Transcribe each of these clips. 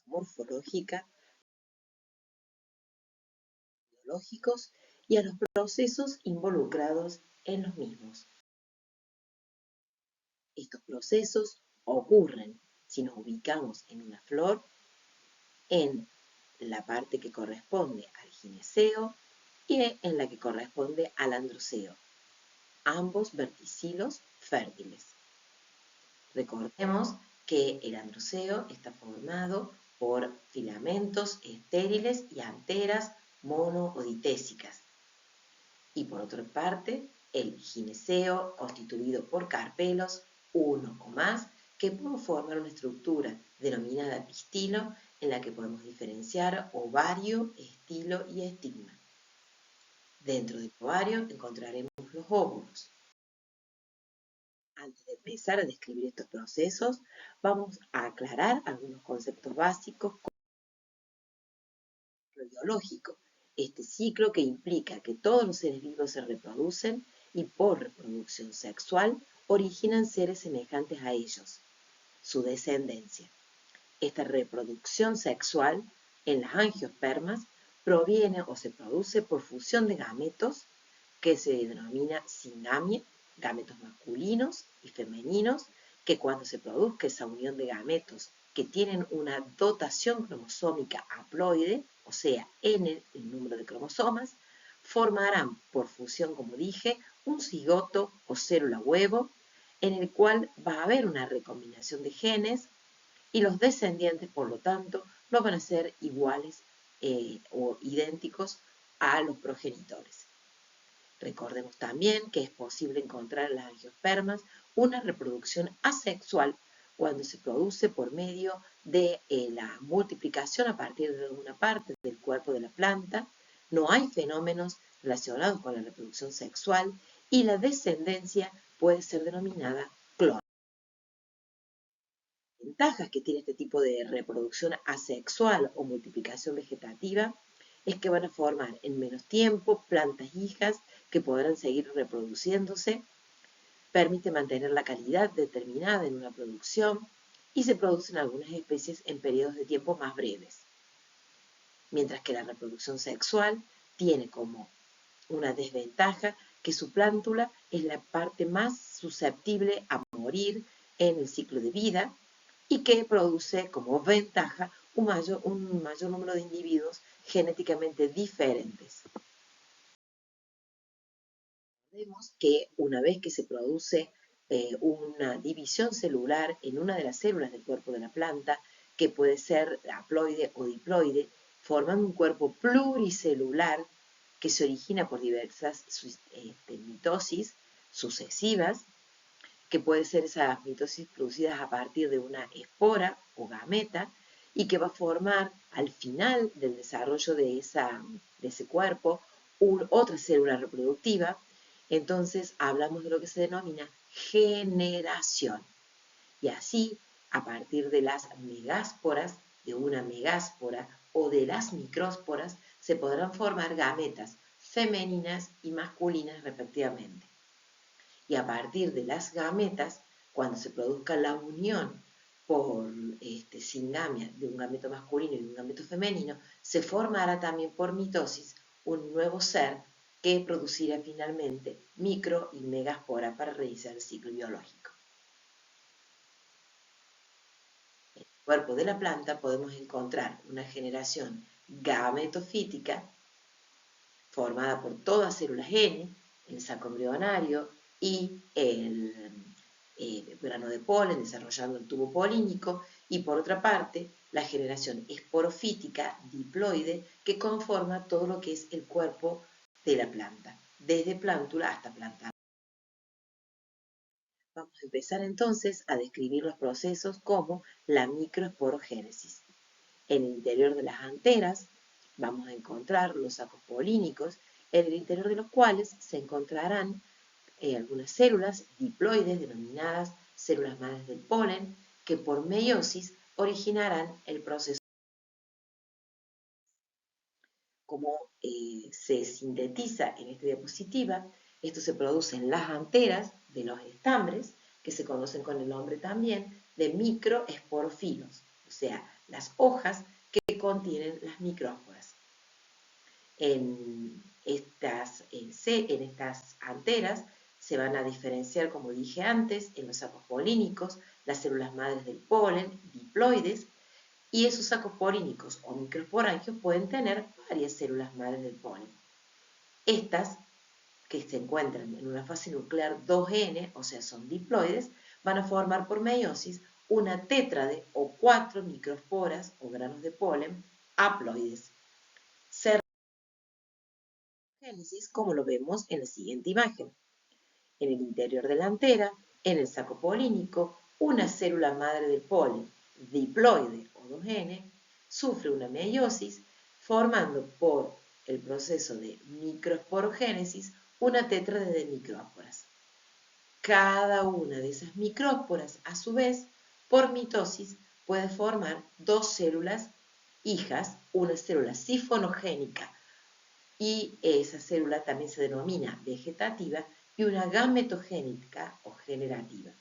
morfológica, biológicos y a los procesos involucrados en los mismos. Estos procesos ocurren si nos ubicamos en una flor, en la parte que corresponde al gineceo y en la que corresponde al androceo, ambos verticilos fértiles. Recordemos que el androceo está formado por filamentos estériles y anteras mono o ditésicas. Y por otra parte, el gineceo constituido por carpelos, uno o más, que pueden formar una estructura denominada pistilo, en la que podemos diferenciar ovario, estilo y estigma. Dentro del ovario encontraremos los óvulos. Antes de empezar a describir estos procesos, vamos a aclarar algunos conceptos básicos como el ciclo biológico. Este ciclo que implica que todos los seres vivos se reproducen y por reproducción sexual originan seres semejantes a ellos, su descendencia. Esta reproducción sexual en las angiospermas proviene o se produce por fusión de gametos, que se denomina singamia, gametos masculinos y femeninos, que cuando se produzca esa unión de gametos que tienen una dotación cromosómica haploide, o sea, n el número de cromosomas, formarán por fusión, como dije, un cigoto o célula huevo, en el cual va a haber una recombinación de genes y los descendientes, por lo tanto, no van a ser iguales o idénticos a los progenitores. Recordemos también que es posible encontrar en las angiospermas una reproducción asexual cuando se produce por medio de la multiplicación a partir de una parte del cuerpo de la planta. No hay fenómenos relacionados con la reproducción sexual y la descendencia puede ser denominada clon. Ventajas que tiene este tipo de reproducción asexual o multiplicación vegetativa es que van a formar en menos tiempo plantas hijas que podrán seguir reproduciéndose, permite mantener la calidad determinada en una producción y se producen algunas especies en periodos de tiempo más breves. Mientras que la reproducción sexual tiene como una desventaja que su plántula es la parte más susceptible a morir en el ciclo de vida y que produce como ventaja un mayor número de individuos genéticamente diferentes. Recordemos que una vez que se produce una división celular en una de las células del cuerpo de la planta, que puede ser haploide o diploide, formando un cuerpo pluricelular que se origina por diversas mitosis sucesivas, que puede ser esas mitosis producidas a partir de una espora o gameta y que va a formar al final del desarrollo de ese cuerpo otra célula reproductiva. Entonces hablamos de lo que se denomina generación. Y así, a partir de las megásporas, de una megáspora o de las micrósporas, se podrán formar gametas femeninas y masculinas respectivamente. Y a partir de las gametas, cuando se produzca la unión por singamia de un gameto masculino y un gameto femenino, se formará también por mitosis un nuevo ser que producirá finalmente micro y megaspora para realizar el ciclo biológico. En el cuerpo de la planta podemos encontrar una generación gametofítica formada por todas células N, el saco embrionario y el grano de polen desarrollando el tubo polínico, y por otra parte la generación esporofítica diploide que conforma todo lo que es el cuerpo de la planta, desde plántula hasta planta. Vamos a empezar entonces a describir los procesos como la microesporogénesis. En el interior de las anteras vamos a encontrar los sacos polínicos, en el interior de los cuales se encontrarán algunas células diploides denominadas células madres del polen, que por meiosis originarán el proceso. Como se sintetiza en esta diapositiva, esto se produce en las anteras de los estambres, que se conocen con el nombre también de microesporofilos, o sea, las hojas que contienen las microesporas. En estas anteras se van a diferenciar, como dije antes, en los sacos polínicos, las células madres del polen, diploides, y esos sacos polínicos o microesporangios pueden tener varias células madres del polen. Estas, que se encuentran en una fase nuclear 2N, o sea, son diploides, van a formar por meiosis una tétrade o 4 microesporas o granos de polen haploides. Génesis, como lo vemos en la siguiente imagen. En el interior de la antera, en el saco polínico, una célula madre del polen, diploide o 2N, sufre una meiosis formando por el proceso de microesporogénesis una tétrade de microesporas. Cada una de esas microesporas, a su vez, por mitosis, puede formar dos células hijas, una célula sifonogénica, y esa célula también se denomina vegetativa, y una gametogénica o generativa.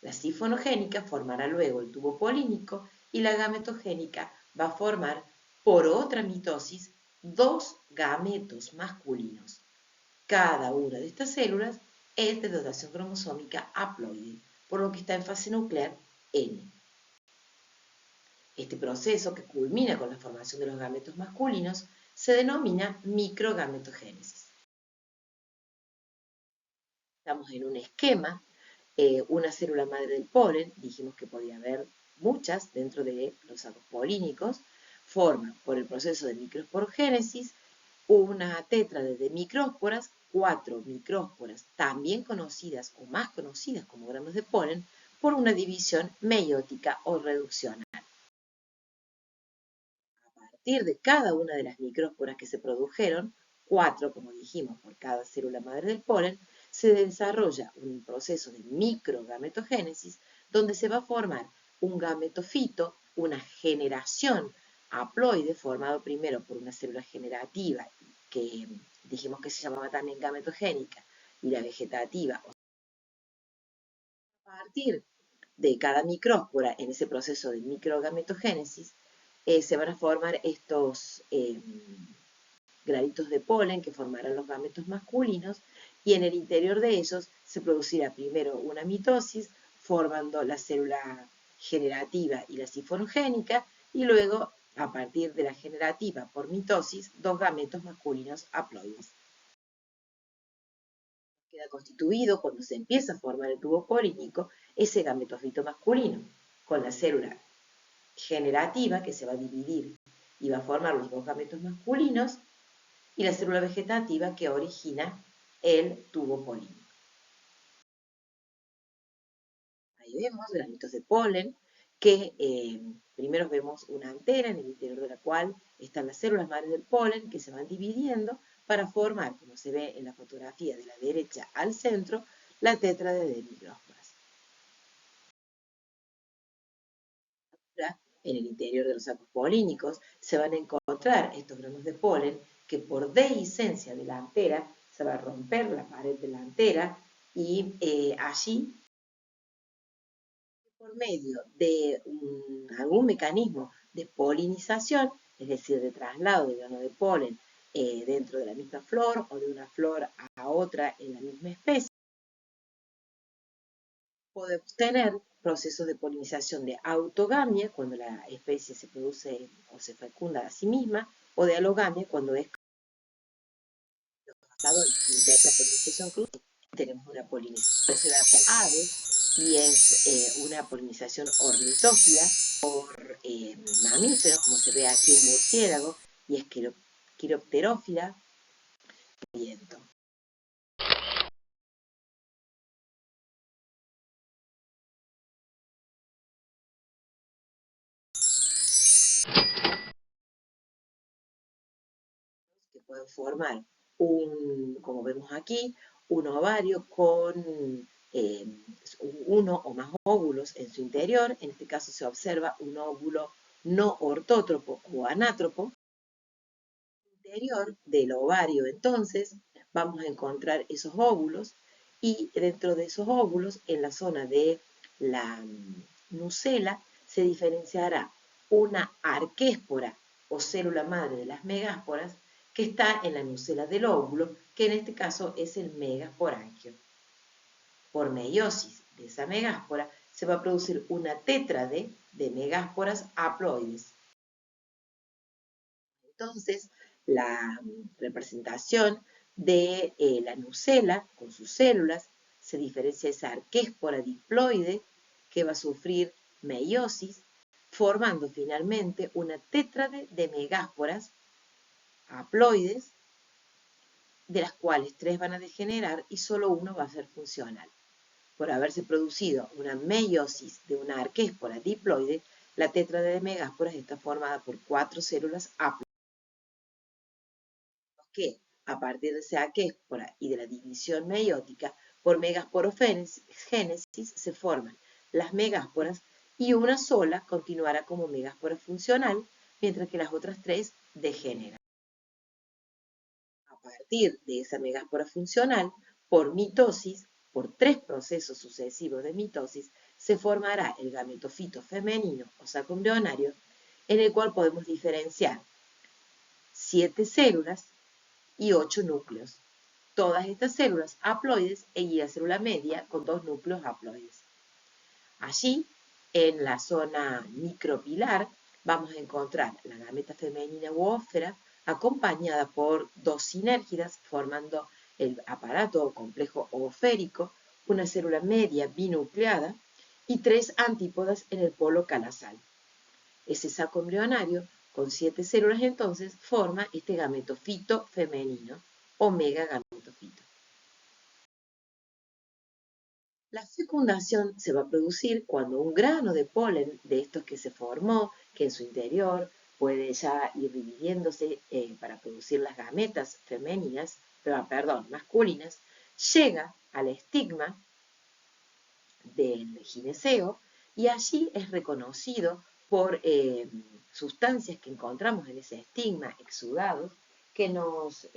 La sifonogénica formará luego el tubo polínico y la gametogénica va a formar, por otra mitosis, dos gametos masculinos. Cada una de estas células es de dotación cromosómica haploide, por lo que está en fase nuclear N. Este proceso, que culmina con la formación de los gametos masculinos, se denomina microgametogénesis. Estamos en un esquema, una célula madre del polen, dijimos que podía haber muchas dentro de los sacos polínicos, forma por el proceso de microesporogénesis una tétrade de microesporas, 4 microesporas, también conocidas o más conocidas como granos de polen, por una división meiótica o reduccional. A partir de cada una de las microesporas que se produjeron, 4, como dijimos, por cada célula madre del polen, se desarrolla un proceso de microgametogénesis donde se va a formar un gametofito, una generación haploide formado primero por una célula generativa que dijimos que se llamaba también gametogénica y la vegetativa. A partir de cada microespora en ese proceso de microgametogénesis se van a formar estos granitos de polen que formarán los gametos masculinos, y en el interior de ellos se producirá primero una mitosis formando la célula generativa y la sifonogénica, y luego, a partir de la generativa por mitosis, dos gametos masculinos haploides. Queda constituido, cuando se empieza a formar el tubo polínico, ese gametofito masculino, con la célula generativa que se va a dividir y va a formar los dos gametos masculinos, y la célula vegetativa que origina el tubo polínico. Ahí vemos granitos de polen que primero vemos una antera en el interior de la cual están las células madres del polen que se van dividiendo para formar, como se ve en la fotografía de la derecha al centro, la tétrade de microesporas. En el interior de los sacos polínicos se van a encontrar estos granos de polen que por dehiscencia de la antera se va a romper la pared de la antera, y allí, por medio de algún mecanismo de polinización, es decir, de traslado de grano de polen dentro de la misma flor o de una flor a otra en la misma especie, puede obtener procesos de polinización de autogamia, cuando la especie se produce o se fecunda a sí misma, o de alogamia, cuando es de esta polinización cruzada. Tenemos una polinización de aves, y es una polinización ornitófila por mamíferos, como se ve aquí un murciélago, y es quiropterófila, viento. Que pueden formar como vemos aquí, un ovario con uno o más óvulos en su interior. En este caso se observa un óvulo no ortótropo o anátropo. En el interior del ovario, entonces, vamos a encontrar esos óvulos, y dentro de esos óvulos, en la zona de la nucela, se diferenciará una arquéspora o célula madre de las megásporas que está en la nucela del óvulo, que en este caso es el megasporangio. Por meiosis de esa megáspora se va a producir una tétrade de megásporas haploides. Entonces, la representación de la nucela con sus células se diferencia esa arquéspora diploide que va a sufrir meiosis, formando finalmente una tétrade de megásporas haploides, de las cuales 3 van a degenerar y solo uno va a ser funcional. Por haberse producido una meiosis de una arquéspora diploide, la tétrade de megásporas está formada por 4 células haploides, que a partir de esa arquéspora y de la división meiótica por megasporogénesis se forman las megásporas y una sola continuará como megáspora funcional, mientras que las otras 3 degeneran. A partir de esa megáspora funcional, por mitosis, por 3 procesos sucesivos de mitosis, se formará el gametofito femenino o saco embrionario, en el cual podemos diferenciar 7 células y 8 núcleos. Todas estas células haploides y la célula media con 2 núcleos haploides. Allí, en la zona micropilar, vamos a encontrar la gameta femenina u ósfera acompañada por 2 sinérgidas formando el aparato o complejo ooférico, una célula media binucleada y 3 antípodas en el polo calasal. Ese saco embrionario con 7 células entonces forma este gametofito femenino o megagametofito. La fecundación se va a producir cuando un grano de polen de estos que se formó, que en su interior puede ya ir dividiéndose para producir las gametas femeninas, masculinas, llega al estigma del gineceo y allí es reconocido por sustancias que encontramos en ese estigma, exudados, que nos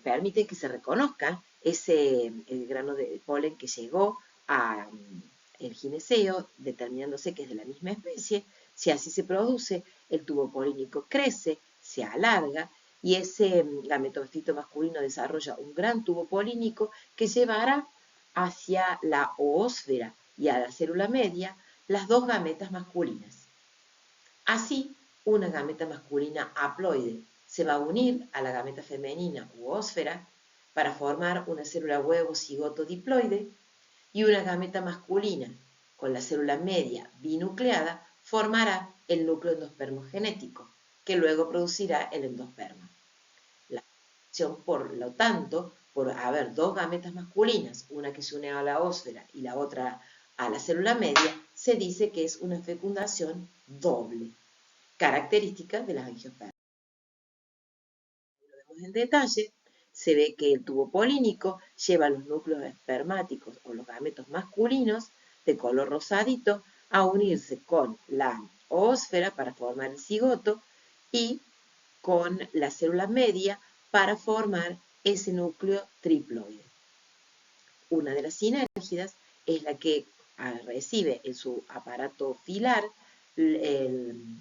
permiten que se reconozca el grano de polen que llegó al gineceo, determinándose que es de la misma especie. Si así se produce, el tubo polínico crece, se alarga y ese gametofito masculino desarrolla un gran tubo polínico que llevará hacia la oósfera y a la célula media las 2 gametas masculinas. Así, una gameta masculina haploide se va a unir a la gameta femenina u ósfera para formar una célula huevo cigoto diploide y una gameta masculina con la célula media binucleada formará el núcleo endospermo genético, que luego producirá el endosperma. La función, por lo tanto, por haber 2 gametas masculinas, una que se une a la ósfera y la otra a la célula media, se dice que es una fecundación doble, característica de las angiospermas. Lo vemos en detalle, se ve que el tubo polínico lleva los núcleos espermáticos o los gametos masculinos de color rosadito a unirse con la oósfera para formar el cigoto y con la célula media para formar ese núcleo triploide. Una de las sinérgidas es la que recibe en su aparato filar el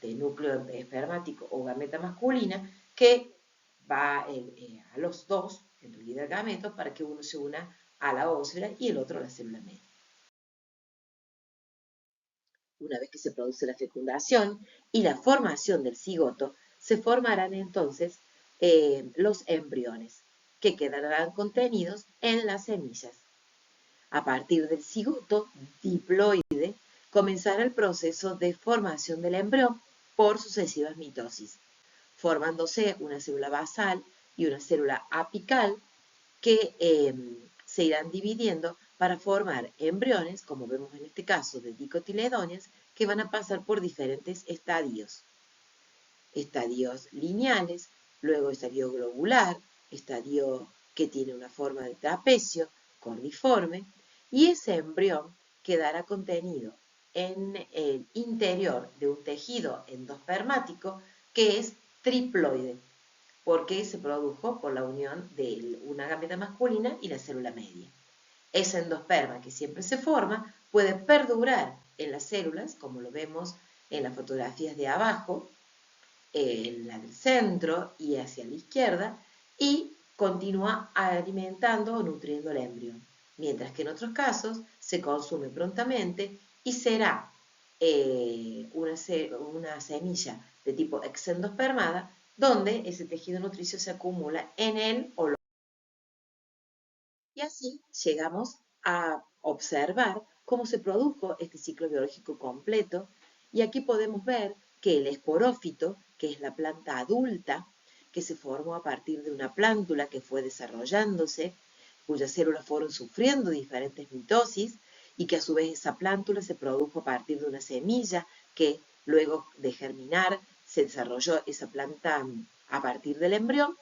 núcleo espermático o gameta masculina que va a los 2, en realidad gametos, para que uno se una a la ósfera y el otro a la célula media. Una vez que se produce la fecundación y la formación del cigoto, se formarán entonces los embriones, que quedarán contenidos en las semillas. A partir del cigoto diploide comenzará el proceso de formación del embrión por sucesivas mitosis, formándose una célula basal y una célula apical que se irán dividiendo para formar embriones, como vemos en este caso de dicotiledóneas, que van a pasar por diferentes estadios. Estadios lineales, luego estadio globular, estadio que tiene una forma de trapecio, cordiforme, y ese embrión quedará contenido en el interior de un tejido endospermático que es triploide, porque se produjo por la unión de una gameta masculina y la célula media. Ese endosperma que siempre se forma puede perdurar en las células, como lo vemos en las fotografías de abajo, en la del centro y hacia la izquierda, y continúa alimentando o nutriendo al embrión, mientras que en otros casos se consume prontamente y será una semilla de tipo exendospermada, donde ese tejido nutricio se acumula en el óvulo. Y así llegamos a observar cómo se produjo este ciclo biológico completo, y aquí podemos ver que el esporófito, que es la planta adulta, que se formó a partir de una plántula que fue desarrollándose, cuyas células fueron sufriendo diferentes mitosis, y que a su vez esa plántula se produjo a partir de una semilla que luego de germinar se desarrolló esa planta a partir del embrión.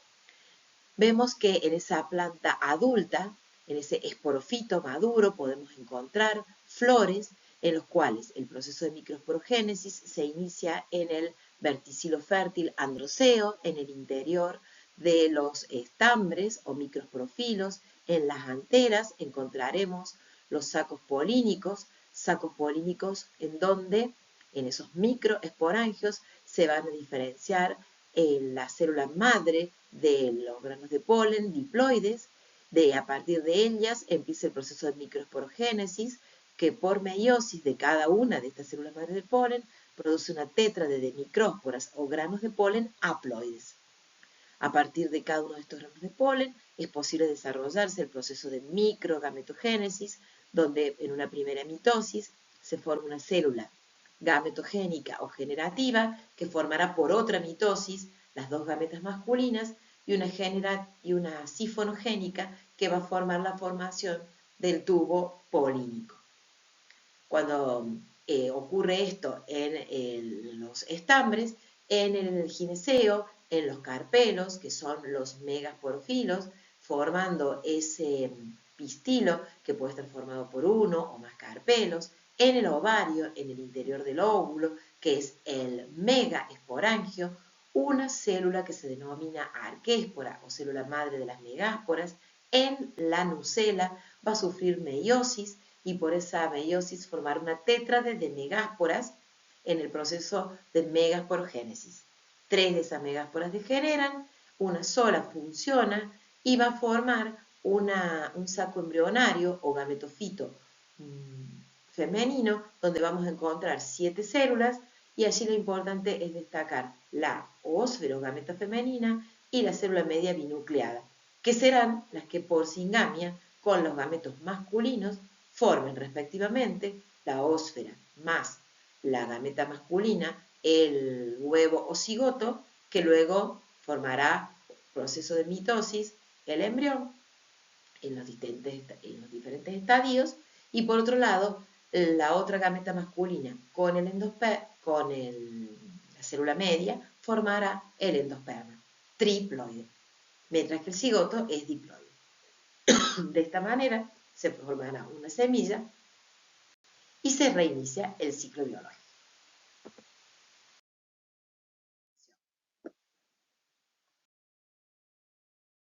Vemos que en esa planta adulta, en ese esporofito maduro, podemos encontrar flores en los cuales el proceso de microesporogénesis se inicia en el verticilo fértil androceo, en el interior de los estambres o microesporofilos. En las anteras encontraremos los sacos polínicos en donde en esos microesporangios se van a diferenciar la célula madre de los granos de polen, diploides. A partir de ellas empieza el proceso de microesporogénesis, que por meiosis de cada una de estas células madre de polen produce una tétrade de micrósporas o granos de polen haploides. A partir de cada uno de estos granos de polen es posible desarrollarse el proceso de microgametogénesis, donde en una primera mitosis se forma una célula gametogénica o generativa que formará por otra mitosis las dos gametas masculinas, y una sifonogénica que va a formar la formación del tubo polínico. Cuando ocurre esto en los estambres, en el gineceo, en los carpelos, que son los megasporofilos, formando ese pistilo que puede estar formado por uno o más carpelos, en el ovario, en el interior del óvulo, que es el megaesporangio, una célula que se denomina arquéspora o célula madre de las megásporas. En la nucela va a sufrir meiosis y por esa meiosis formar una tétrade de megásporas en el proceso de megasporogénesis. 3 de esas megásporas degeneran, una sola funciona y va a formar un saco embrionario o gametofito femenino, donde vamos a encontrar 7 células, y allí lo importante es destacar la oósfera o gameta femenina y la célula media binucleada, que serán las que por singamia con los gametos masculinos formen respectivamente la ósfera más la gameta masculina, el huevo o cigoto, que luego formará proceso de mitosis el embrión en los diferentes estadios, y por otro lado la otra gameta masculina con la célula media formará el endosperma triploide, mientras que el cigoto es diploide. De esta manera se formará una semilla y se reinicia el ciclo biológico.